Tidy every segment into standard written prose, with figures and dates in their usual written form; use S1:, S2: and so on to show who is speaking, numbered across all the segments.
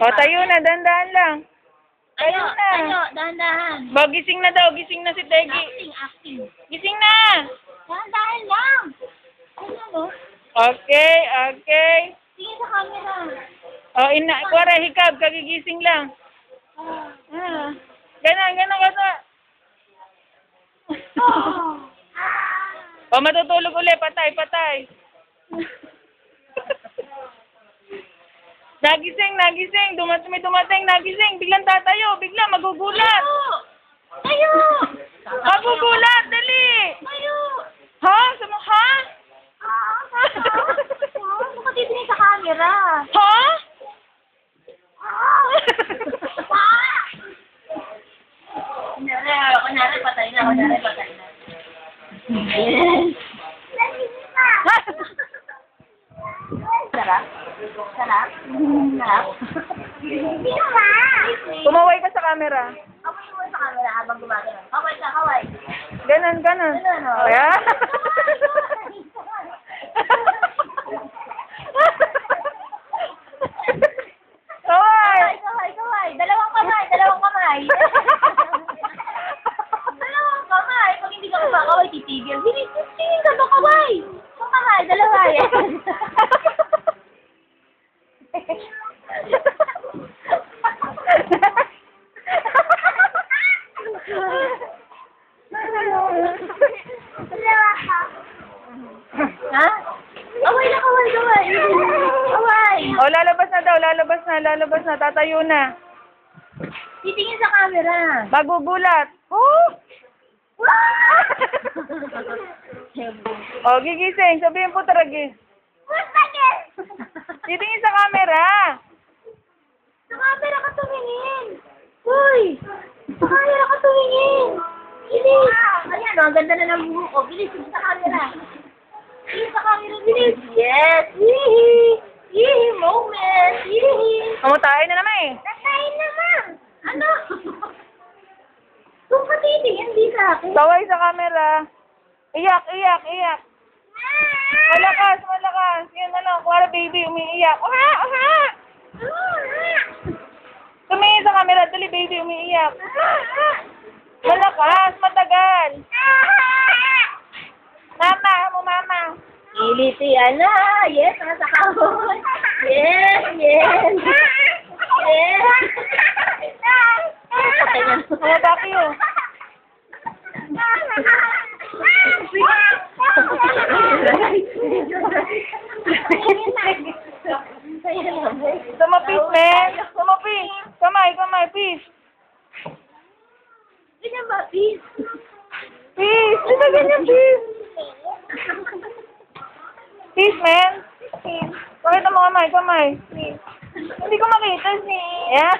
S1: O, tayo na. Dandahan lang. Tayo na.
S2: Tayo, dahan-dahan.
S1: Ba, gising na daw. Gising na si Tegi.
S2: Acting.
S1: Gising na.
S2: Dahan-dahan lang. Ano?
S1: Okay, okay.
S2: Tingin sa camera.
S1: O, kuwara, hikab. Kagigising lang. Ganon, ganon, ganon. O, matutulog ulit. Patay, patay. Nagising, nagising. May dumating, nagising. Biglang tatayo. Biglang magugulat.
S2: Tayo!
S1: Magugulat, dali.
S2: Tayo!
S1: Ha? Sama, ha?
S2: Baka titingin sa camera.
S1: Ha?
S2: Kunyari, patay na. Kunyari, patay na. Yes! Sarap? Sarap? Sarap? Hindi ba?
S1: Tumaway ka sa camera.
S2: Kaway mo sa camera habang gumagano. Kaway ka, kaway.
S1: Ganon, ganon.
S2: Ganon, o.
S1: Kaya? Kaway!
S2: Kaway, kaway, kaway. Dalawang kamay, dalawang kamay. Dalawang kamay. Pag hindi ka kumakaway, titigil. Tingin ka ba kaway? Kung kamay, dalawa yan. Ha? Kaway na, kaway, kaway. Kaway.
S1: O, lalabas na daw. Lalabas na, lalabas na. Tatayo na.
S2: Titingin sa camera.
S1: Magugulat. Oh! O, gigising. Sabihin po taragis. Titingin sa camera.
S2: Sa camera ka tumingin. Uy! Sa camera ka tumingin. Bilis. Ayan, ang ganda na ng buho ko. Bilis, sa camera. Bilis sa camera, bilis. Yes! Yee! Yee! Moment! Yee!
S1: Kamutahin na naman eh.
S2: Natayin naman! Ano? Kung patitingin, di sa akin.
S1: Taway sa camera. Iyak, iyak, iyak. Malakas, malakas. Yan na lang. Kuwara baby, umiiyak. Uha, uha! Tumingin sa camera. Dali baby, umiiyak. Malakas, matagal. Mama, mo mama.
S2: Ilitian na! Yes, nasa kahon! Yes! Yes! Yes!
S1: Ano ba kayo? Tumapis, men. Tumapis. Kamay, kamay, peace.
S2: Ganyan ba, please?
S1: Peace. Ito ganyan, peace. Peace, men. Peace. Pakita mo kamay, kamay. Peace. Hindi ko makita, yeah.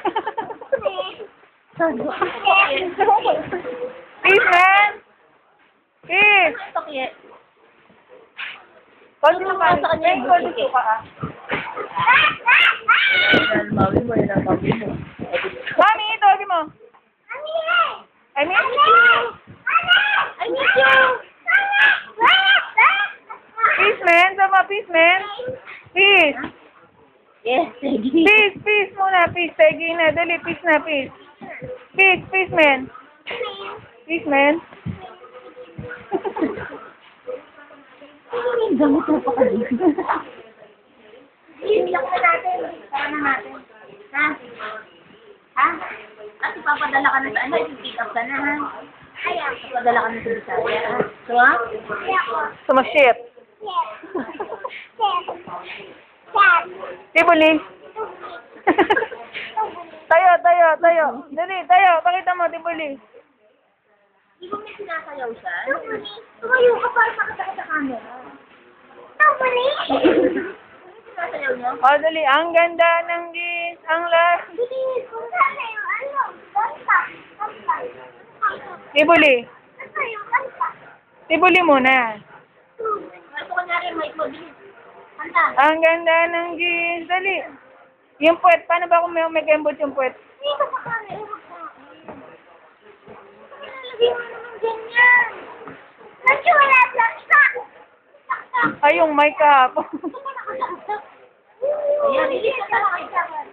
S1: Peace, man. Peace. Konti mo ka sa kanya. Konti ka ah. Mami, ito, ito mo. I miss you.
S2: I miss you.
S1: Peace, man. Sama, peace, man. Peace.
S2: Yes, thank you.
S1: Peace, peace muna. Peace. Pegi na. Dali, peace na, peace. Peace, peace, man. Peace, man.
S2: Ang gamit na pa ka dito. Iiyak na natin. Para na natin. Ha? Ha? At ipapadala ka na sa ano, i-pick up ka na, ha? Kaya, ipapadala ka na sa Bisaya, ha? So, ha?
S1: Sama shit. Tibuli. Tayo, tayo, tayo. Dali, tayo. Pakita mo, Tibuli.
S2: Di ba may sinasayaw siya? Tumayo ka para makita ka sa camera. Tawali! Sinasayaw niyo?
S1: O, dali. Ang ganda ng gis. Ang last.
S2: Bilis! Kung sana yung ano? Kanta! Kanta!
S1: Tibuli.
S2: Kanta yung kanta!
S1: Tibuli muna.
S2: Ito kunyari, mic mo, bilis. Kanta!
S1: Ang ganda ng gis. Dali. Yung puwet. Paano ba kung may kembot yung puwet?
S2: Dito sa camera. Nalagay mo naman ganyan. Nagsulat lang siya.
S1: Ay, yung mic kahapon.
S2: Ayan, bilis ka na.